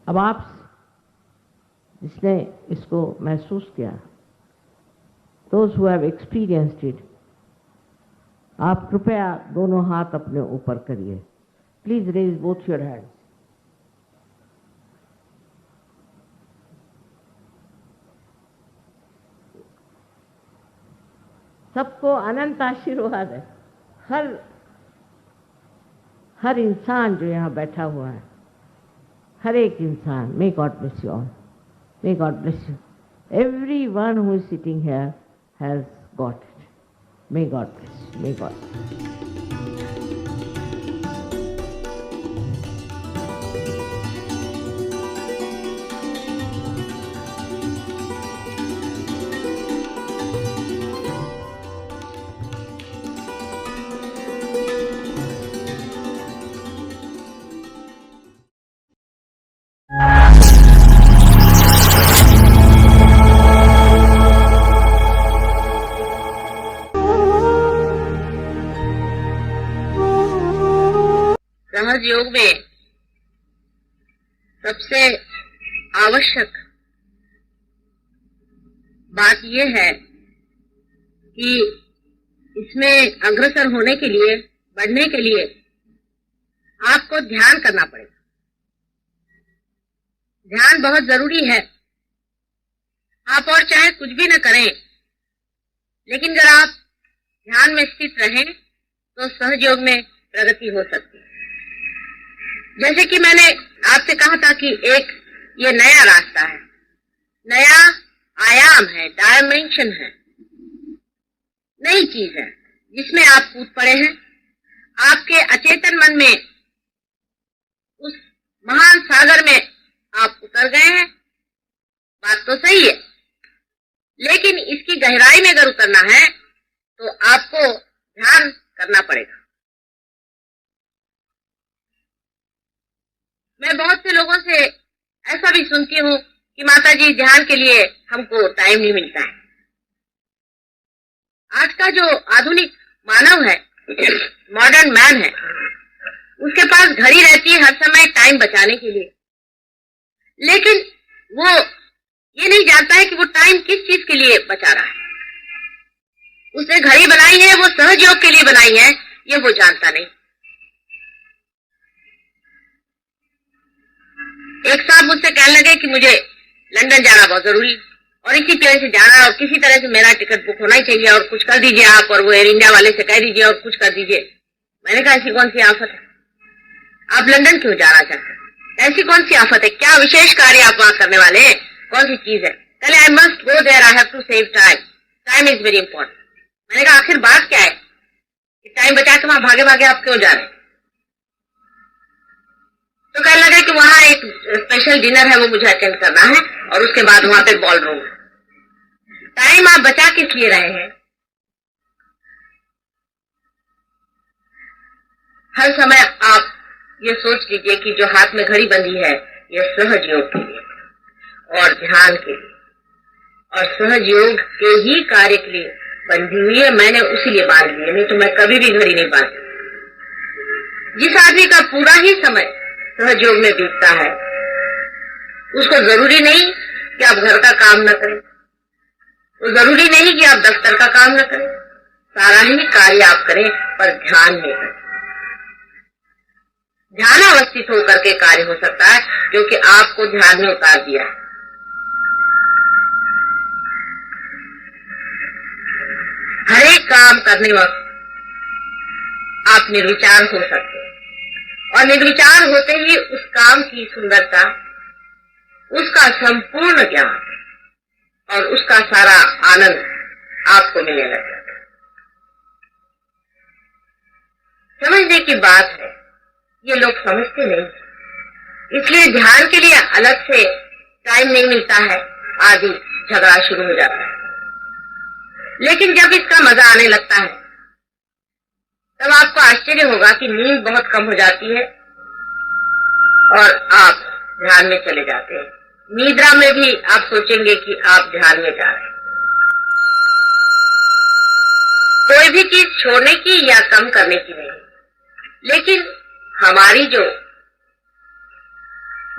अब आप जिसने इसको महसूस किया, those who have experienced it, आप कृपया दोनों हाथ अपने ऊपर करिए। Please raise both your hands. सबको अनंत आशीर्वाद है। हर इंसान जो यहाँ बैठा हुआ है, हर एक इंसान, may God bless you all, may God bless you. Everyone who is sitting here has got it. May God bless you. May God bless you. सहज योग में सबसे आवश्यक बात यह है कि इसमें अग्रसर होने के लिए, बढ़ने के लिए आपको ध्यान करना पड़ेगा। ध्यान बहुत जरूरी है। आप और चाहे कुछ भी न करें, लेकिन अगर आप ध्यान में स्थित रहें तो सहज योग में प्रगति हो सकती है। जैसे कि मैंने आपसे कहा था कि एक ये नया रास्ता है, नया आयाम है, डायमेंशन है, नई चीज है जिसमें आप कूद पड़े हैं। आपके अचेतन मन में उस महान सागर में आप उतर गए हैं। बात तो सही है, लेकिन इसकी गहराई में अगर उतरना है तो आपको ध्यान करना पड़ेगा। मैं बहुत से लोगों से ऐसा भी सुनती हूँ कि माता जी ध्यान के लिए हमको टाइम नहीं मिलता है। आज का जो आधुनिक मानव है, मॉडर्न मैन है, उसके पास घड़ी रहती है हर समय टाइम बचाने के लिए, लेकिन वो ये नहीं जानता है कि वो टाइम किस चीज के लिए बचा रहा है। उसने घड़ी बनाई है, वो सहज योग के लिए बनाई है, ये वो जानता नहीं। एक साहब मुझसे कहने लगे कि मुझे लंदन जाना बहुत जरूरी और इसी तरह से जाना, और किसी तरह से मेरा टिकट बुक होना ही चाहिए, और कुछ कर दीजिए आप, और वो एयर इंडिया वाले से कह दीजिए और कुछ कर दीजिए। मैंने कहा ऐसी कौन सी आफत है, आप लंदन क्यों जाना चाहते हैं? ऐसी कौन सी आफत है? क्या विशेष कार्य आप वहां करने वाले हैं? कौन सी चीज है? कहले I must go there, I have to save time, time is very important. मैंने कहा आखिर बात क्या है, टाइम बचा के वहां भागे भागे आप क्यों जा रहे हैं? तो कहने लगा कि वहां एक स्पेशल डिनर है, वो मुझे अटेंड करना है और उसके बाद वहां पे बॉल रूम है। टाइम आप बचा किस लिए रहे हैं? हर समय आप ये सोच लीजिए कि जो हाथ में घड़ी बंधी है ये सहज योग के लिए और ध्यान के लिए और सहज योग के ही कार्य के लिए बंधी हुई है। मैंने उसी लिए बांध ली है, नहीं तो मैं कभी भी घड़ी नहीं बांधती। जिस आदमी का पूरा ही समय सहज योग में बीतता है उसको जरूरी नहीं कि आप घर का काम न करें, तो जरूरी नहीं कि आप दफ्तर का काम न करें, सारा ही कार्य आप करें पर ध्यान नहीं करें। ध्यान अवस्थित होकर के कार्य हो सकता है क्योंकि आपको ध्यान में उतार दिया है। हर एक काम करने वक्त आप निर्विचार हो सकते हैं और निर्विचार होते ही उस काम की सुंदरता, उसका संपूर्ण ज्ञान और उसका सारा आनंद आपको मिलने लग जाता है। समझने की बात है, ये लोग समझते नहीं, इसलिए ध्यान के लिए अलग से टाइम नहीं मिलता है, आदि झगड़ा शुरू हो जाता है। लेकिन जब इसका मजा आने लगता है तब आपको आश्चर्य होगा कि नींद बहुत कम हो जाती है और आप ध्यान में चले जाते हैं। निद्रा में भी आप सोचेंगे कि आप ध्यान में जा रहे हैं। कोई भी चीज छोड़ने की या कम करने की नहीं, लेकिन हमारी जो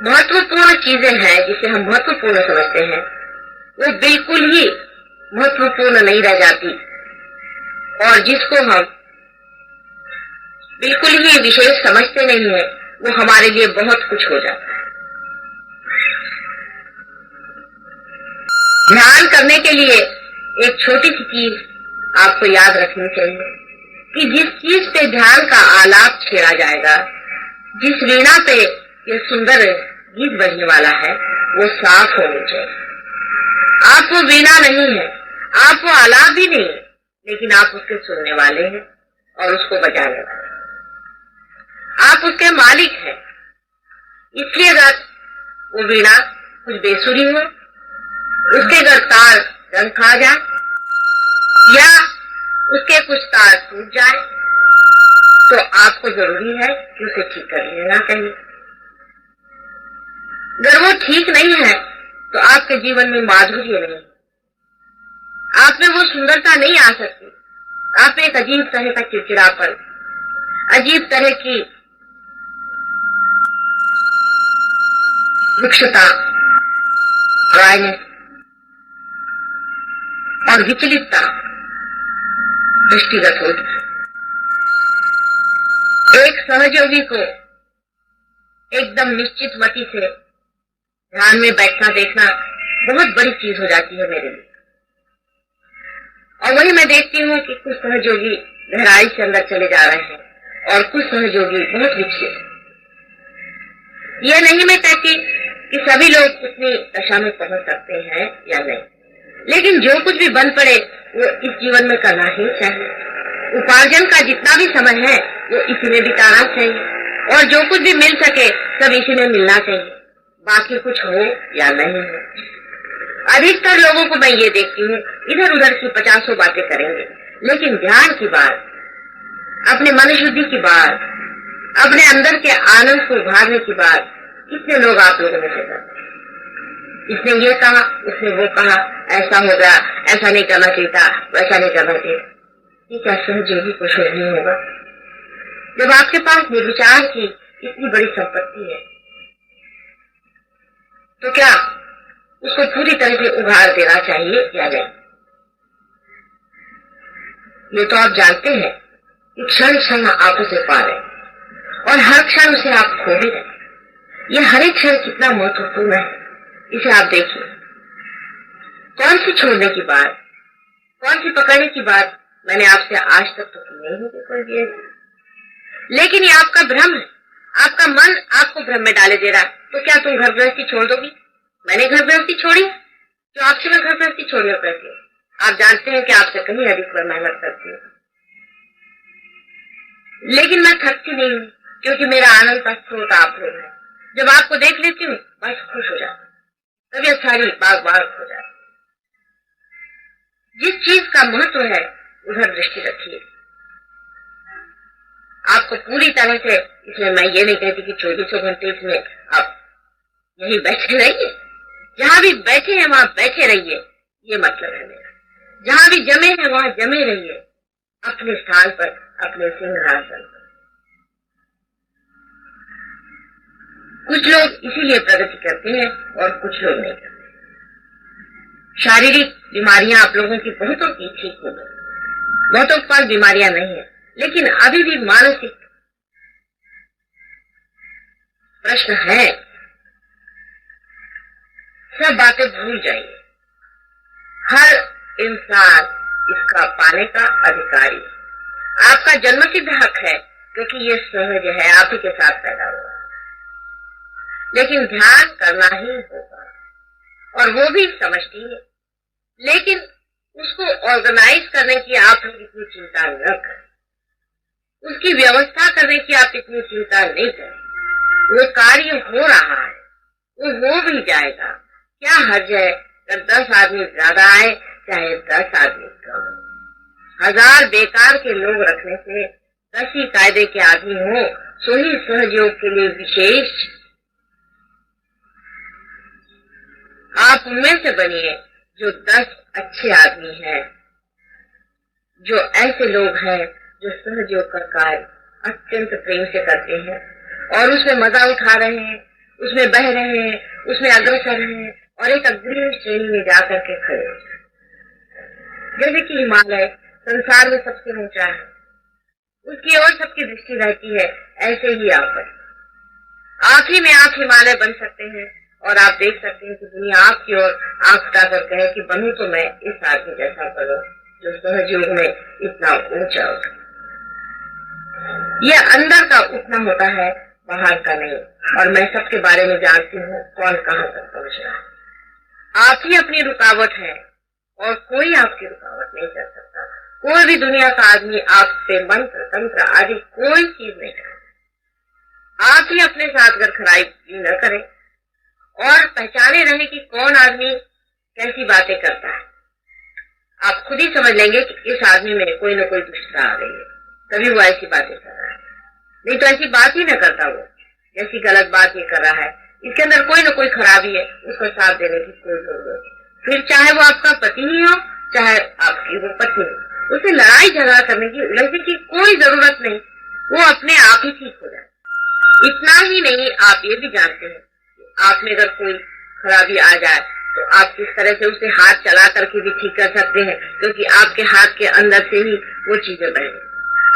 महत्वपूर्ण चीजें हैं जिसे हम महत्वपूर्ण समझते हैं वो बिल्कुल ही महत्वपूर्ण नहीं रह जाती और जिसको हम बिल्कुल ही विशेष समझते नहीं है वो हमारे लिए बहुत कुछ हो जाता है। ध्यान करने के लिए एक छोटी सी चीज आपको याद रखनी चाहिए कि जिस चीज पे ध्यान का आलाप छेड़ा जाएगा, जिस वीणा पे ये सुंदर गीत बजने वाला है, वो साफ होनी चाहिए। आप वो वीणा नहीं है, आप वो आलाप भी नहीं, लेकिन आप उसके सुनने वाले हैं और उसको बजाने वाले हैं। आप उसके मालिक हैं। इसलिए अगर वो वीणा कुछ बेसुरी हो, उसके अगर तार रंग खा जाए या उसके कुछ तार टूट जाए तो आपको जरूरी है कि उसे ठीक कर लेना चाहिए। अगर वो ठीक नहीं है तो आपके जीवन में माधुर्य नहीं, आप में वो सुंदरता नहीं आ सकती। आप में एक अजीब तरह का चिड़चिड़ापन, अजीब तरह की वृक्षता, ड्राइनेस और विचलितता दृष्टिगत होगी। एक सहयोगी को एकदम निश्चित मति से ध्यान में बैठना देखना बहुत बड़ी चीज हो जाती है मेरे लिए। और वही मैं देखती हूँ कि कुछ सहयोगी गहराई से अंदर चले जा रहे हैं और कुछ सहयोगी बहुत विकसित। यह नहीं मैं कहती कि सभी लोग उतनी दशा में पहुंच सकते हैं या नहीं, लेकिन जो कुछ भी बन पड़े वो इस जीवन में करना ही चाहिए। उपार्जन का जितना भी समय है वो इसी में बिताना चाहिए और जो कुछ भी मिल सके सब इसी में मिलना चाहिए, बाकी कुछ हो या नहीं हो। अधिकतर लोगों को मैं ये देखती हूँ इधर उधर की 50 बातें करेंगे, लेकिन ध्यान की बात, अपने मन शुद्धि की बात, अपने अंदर के आनंद को उभारने की बात कितने लोग आप लोगों में से करते हैं। इसने ये कहा, उसने वो कहा, ऐसा हो गया, ऐसा नहीं करना चाहिए था, वैसा नहीं करना चाहिए। ये क्या सहयोगी को शोध नहीं होगा? जब आपके पास निर्विचार की इतनी बड़ी संपत्ति है तो क्या उसको पूरी तरह से उभार देना चाहिए या नहीं? ये तो आप जानते हैं कि क्षण क्षण आप उसे पा रहे और हर क्षण उसे आप खो भी रहे। ये हर एक क्षण कितना महत्वपूर्ण है, इसे आप देखिए। कौन सी छोड़ने की बात, कौन सी पकड़ने की बात मैंने आपसे आज तक तो की नहीं होगी कोई भी, लेकिन ये आपका भ्रम है। आपका मन आपको भ्रम में डाले दे रहा है। तो क्या तुम घर गृहस्थी छोड़ दोगी? मैंने घर गृहस्थी छोड़ी, जो आपसे मैं घर गृहस्थी छोड़ने करती हूँ, आप जानते हैं कि आपसे कहीं अधिक मैं मेहनत करती हूँ, लेकिन मैं थकती नहीं हूँ, क्योंकि मेरा आनंद का स्रोत आप लोग हैं। जब आपको देख लेती हूँ बस खुश हो जाती, तबीयत सारी बाग बाग हो जाती। जिस चीज का महत्व है उधर दृष्टि रखिए। आपको पूरी तरह से इसमें मैं ये नहीं कहती कि 24 घंटे इसमें आप यही बैठे रहिए, जहां भी बैठे हैं वहां बैठे रहिए, ये मतलब है मेरा। जहां भी जमे हैं वहां जमे रहिए, अपने स्थान पर, अपने सिंहासन पर। कुछ लोग इसीलिए प्रगति करते हैं और कुछ लोग नहीं करते। शारीरिक बीमारियां आप लोगों की बहुतों की ठीक हो गई, बहुतों के पास बीमारियां नहीं है, लेकिन अभी भी मानसिक प्रश्न है। सब बातें भूल जाइए। हर इंसान इसका पाने का अधिकारी है। आपका जन्मसिद्ध हक है, क्योंकि ये सहज है, आप ही के साथ पैदा हुआ। लेकिन ध्यान करना ही होगा, और वो भी समझती है, लेकिन उसको ऑर्गेनाइज करने की आप इतनी चिंता न करें, उसकी व्यवस्था करने की आप इतनी चिंता नहीं करें। वो कार्य हो रहा है, वो हो भी जाएगा। क्या हर्ज है अगर 10 आदमी ज्यादा आए चाहे 10 आदमी कम। 1000 बेकार के लोग रखने से 10 ही कायदे के आदमी हो, सो ही सहयोग के लिए विशेष। आप उनमें से बनिए जो 10 अच्छे आदमी हैं, जो ऐसे लोग हैं जो सहयोग का कार्य अत्यंत प्रेम से करते हैं और उसमें मजा उठा रहे हैं, उसमें बह रहे हैं, उसमें अग्रसर हैं और एक अग्रणी श्रेणी में जाकर के खड़े हो जाए। जैसे कि हिमालय संसार में सबसे ऊंचा है, उसकी ओर सबकी दृष्टि रहती है, ऐसे ही आप ही में आप हिमालय बन सकते हैं। और आप देख सकते हैं कि दुनिया आपकी ओर आंख उठाकर कहे कि बनूं तो मैं इस आदमी जैसा बनूं जो सहयोग में इतना ऊंचा उठे। यह अंदर का उठना होता है, बाहर का नहीं। और मैं सबके बारे में जानती हूँ कौन कहाँ तक पहुंच रहा है। आप ही अपनी रुकावट है और कोई आपकी रुकावट नहीं कर सकता। कोई भी दुनिया का आदमी आपसे मंत्र तंत्र आदि कोई चीज नहीं करे। आप ही अपने साथ अगर खराई न करें और पहचाने रहे कि कौन आदमी कैसी बातें करता है, आप खुद ही समझ लेंगे कि इस आदमी में कोई न कोई दुष्टता आ रही है, तभी वो ऐसी बातें कर रहा है। नहीं तो ऐसी बात ही न करता वो, जैसी गलत बात ये कर रहा है, इसके अंदर कोई न कोई खराबी है, उसको साथ देने की कोई जरूरत नहीं। फिर चाहे वो आपका पति ही हो, चाहे आपकी वो पत्नी हो, उसे लड़ाई झगड़ा करने की, उलझने की कोई जरूरत नहीं, वो अपने आप ही ठीक हो जाए। इतना ही नहीं, आप ये भी जानते हैं आप में अगर कोई खराबी आ जाए तो आप किस तरह से उसे हाथ चला करके भी ठीक कर सकते हैं, क्योंकि आपके हाथ के अंदर से ही वो चीजें बने।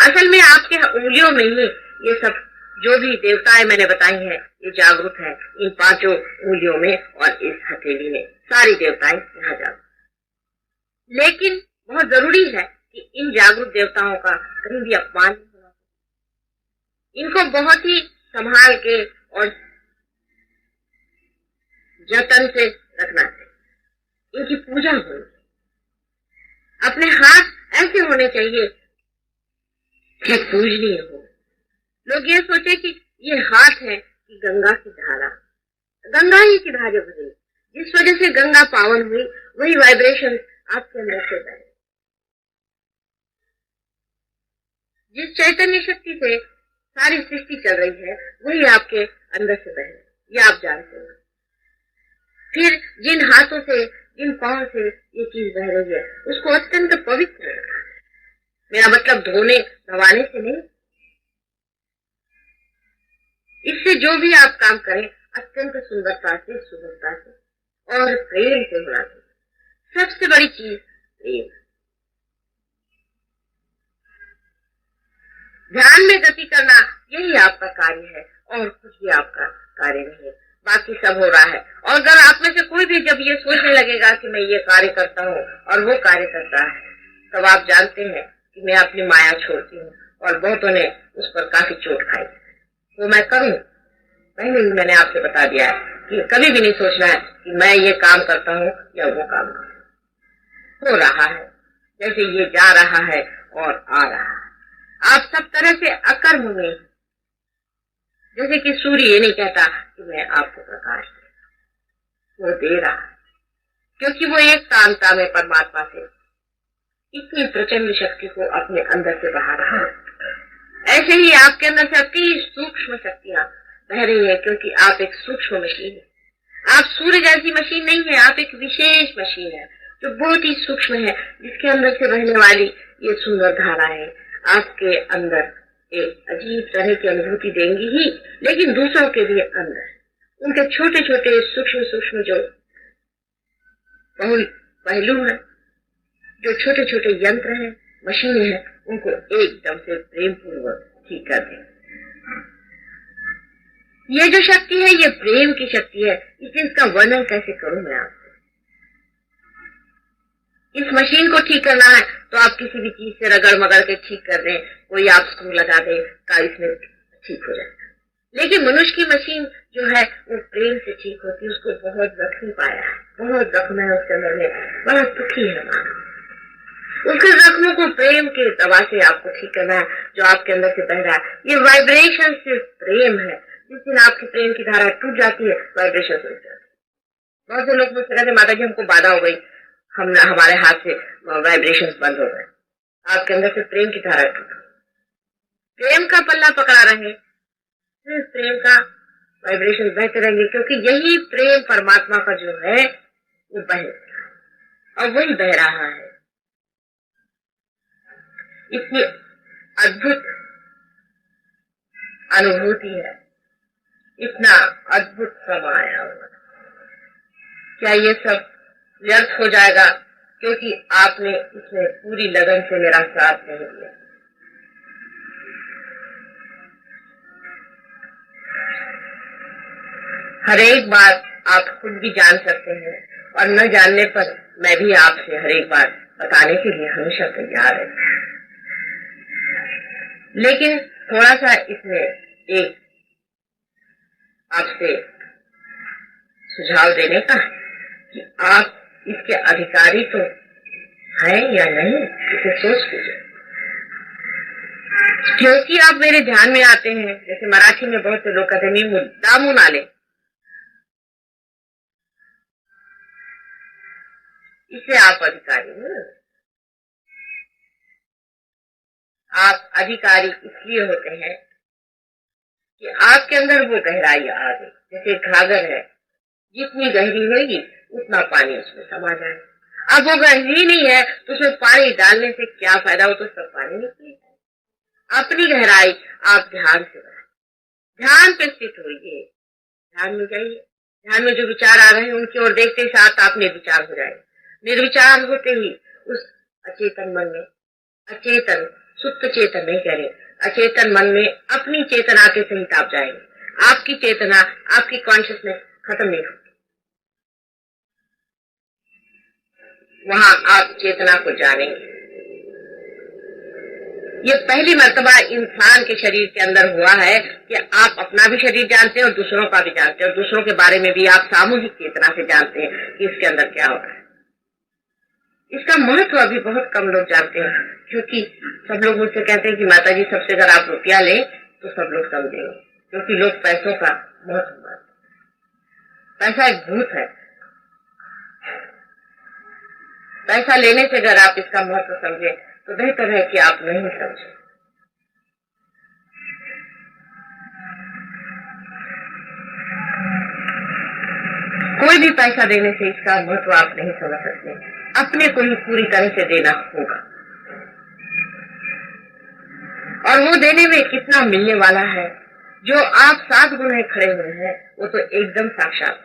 असल में आपके उंगलियों में ही ये सब जो भी देवताएं मैंने बताई हैं ये जागरूक है। इन 5 उंगलियों में और इस हथेली में सारी देवताएं यहाँ जागरूक। लेकिन बहुत जरूरी है कि इन जागरूक देवताओं का कहीं भी अपमान नहीं होना। इनको बहुत ही संभाल के और जतन से रखना चाहिए। इनकी पूजा होनी, अपने हाथ ऐसे होने चाहिए कि पूजनीय हो। लोग ये सोचे कि ये हाथ है कि गंगा की धारा, गंगा ही की धारा बनी, जिस वजह से गंगा पावन हुई, वही वाइब्रेशन आपके अंदर से बने। जिस चैतन्य शक्ति से सारी सृष्टि चल रही है वही आपके अंदर से बने, ये आप जानते हैं। फिर जिन हाथों से, जिन पांव से ये चीज बह रही है उसको अत्यंत पवित्र रखना है। मेरा मतलब धोने नवाने से नहीं, इससे जो भी आप काम करें अत्यंत सुंदरता से, सुंदरता से और प्रेम से होना चाहिए। सबसे बड़ी चीज प्रेम। ध्यान में गति करना यही आपका कार्य है और कुछ भी आपका कार्य नहीं है, बाकी सब हो रहा है। और अगर आप में से कोई भी जब ये सोचने लगेगा कि मैं ये कार्य करता हूँ और वो कार्य करता है, तब आप जानते हैं कि मैं अपनी माया छोड़ती हूँ और बहुतों ने उस पर काफी चोट खाई। तो मैं करूँ, पहले ही मैंने आपसे बता दिया है कि कभी भी नहीं सोचना है कि मैं ये काम करता हूँ या वो काम करता हूँ। हो रहा है जैसे ये जा रहा है और आ रहा है। आप सब तरह से अकर्म में, जैसे कि सूर्य ये नहीं कहता कि मैं आपको प्रकाश दे, वो दे रहा है क्योंकि वो एक कामता में परमात्मा से इतनी प्रचंड शक्ति को अपने अंदर से बहा रहा है। ऐसे ही आपके अंदर से अति सूक्ष्म शक्तियां बह रही है क्योंकि आप एक सूक्ष्म मशीन है। आप सूर्य जैसी मशीन नहीं है, आप एक विशेष मशीन है जो बहुत ही सूक्ष्म है, जिसके अंदर से बहने वाली ये सुंदर धाराएं आपके अंदर एक अजीब तरह की अनुभूति देंगी ही, लेकिन दूसरों के भी अंदर उनके छोटे छोटे सूक्ष्म सूक्ष्म जो पहलू है, जो छोटे छोटे यंत्र हैं, मशीनें हैं, उनको एकदम से प्रेम पूर्वक ठीक कर दें। ये जो शक्ति है ये प्रेम की शक्ति है। इस चीज का वर्णन कैसे करूं मैं आपसे। इस मशीन को ठीक करना है तो आप किसी भी चीज से रगड़ मगड़ के ठीक कर दें, कोई आप स्क्रू लगा दें का इसमें ठीक हो जाएगा। लेकिन मनुष्य की मशीन जो है वो प्रेम से ठीक होती है। उसको बहुत जख्म पाया है, बहुत जख्म है उसके अंदर में, बड़ा दुखी है मानव। उसके जख्मों को प्रेम के दवा से आपको ठीक करना है जो आपके अंदर से बह रहा है। ये वाइब्रेशन सिर्फ प्रेम है। जिस दिन आपकी प्रेम की धारा टूट जाती है, वाइब्रेशन रुक जाती है। बहुत से लोग मुझसे कहते माता जी हमको बाधा हो गई, हमारे हाथ से वाइब्रेशन बंद हो गए। आपके अंदर से प्रेम की धारा टूट, प्रेम का पल्ला पकड़ा रहे, सिर्फ प्रेम का वाइब्रेशन बहते रहेंगे क्योंकि यही प्रेम परमात्मा का जो है वो बह और वही बह रहा है। इतनी अद्भुत अनुभूति है, इतना अद्भुत समय आया हुआ। क्या ये सब व्यर्थ हो जाएगा क्योंकि आपने इसमें पूरी लगन से मेरा साथ नहीं दिया? हर एक बात आप खुद भी जान सकते हैं और न जानने पर मैं भी आपसे हर एक बात बताने के लिए हमेशा तैयार है। लेकिन थोड़ा सा इसमें एक आपसे सुझाव देने का कि आप इसके अधिकारी तो हैं या नहीं, इसे सोच लीजिए। क्योंकि आप मेरे ध्यान में आते हैं, जैसे मराठी में बहुत से लोग कहते हैं मी मुद्दामून आले, इससे आप अधिकारी नहीं। आप अधिकारी इसलिए होते हैं कि आपके अंदर वो गहराई आ गई। जैसे घाघर है, जितनी गहरी होगी उतना पानी उसमें समा जाए। अब वो गहरी नहीं है तो उसमें पानी डालने से क्या फायदा, वो तो सब पानी निकलेगा। अपनी गहराई आप ध्यान से बढ़ाएं, ध्यान पे स्थित होइए, ध्यान में जाइए। ध्यान में जो विचार आ रहे हैं उनकी ओर देखते ही साथ आप निर्विचार हो जाएंगे। निर्विचार होते ही उस अचेतन मन में, अचेतन सुप्त चेतन नहीं कह रहे, अचेतन मन में अपनी चेतना के सहित आप जाएंगे। आपकी चेतना, आपकी कॉन्शियसनेस खत्म नहीं होती। वहां आप चेतना को जानेंगे। ये पहली मर्तबा इंसान के शरीर के अंदर हुआ है कि आप अपना भी शरीर जानते हैं और दूसरों का भी जानते हैं और दूसरों के बारे में भी आप सामूहिक चेतना से जानते हैं कि इसके अंदर क्या हो रहा है। इसका महत्व अभी बहुत कम लोग जानते हैं क्योंकि सब लोग मुझसे कहते हैं कि माता जी सबसे अगर आप रुपया लें तो सब लोग समझेंगे, क्योंकि लोग पैसों का महत्व मानते हैं। पैसा एक भूत है। पैसा लेने से अगर आप इसका महत्व समझे तो बेहतर है कि आप नहीं समझे। कोई भी पैसा देने से इसका महत्व आप नहीं समझ सकते। अपने को ही पूरी तरह से देना होगा और वो देने में कितना मिलने वाला है। जो आप 7 गुणे खड़े हुए हैं वो तो एकदम साक्षात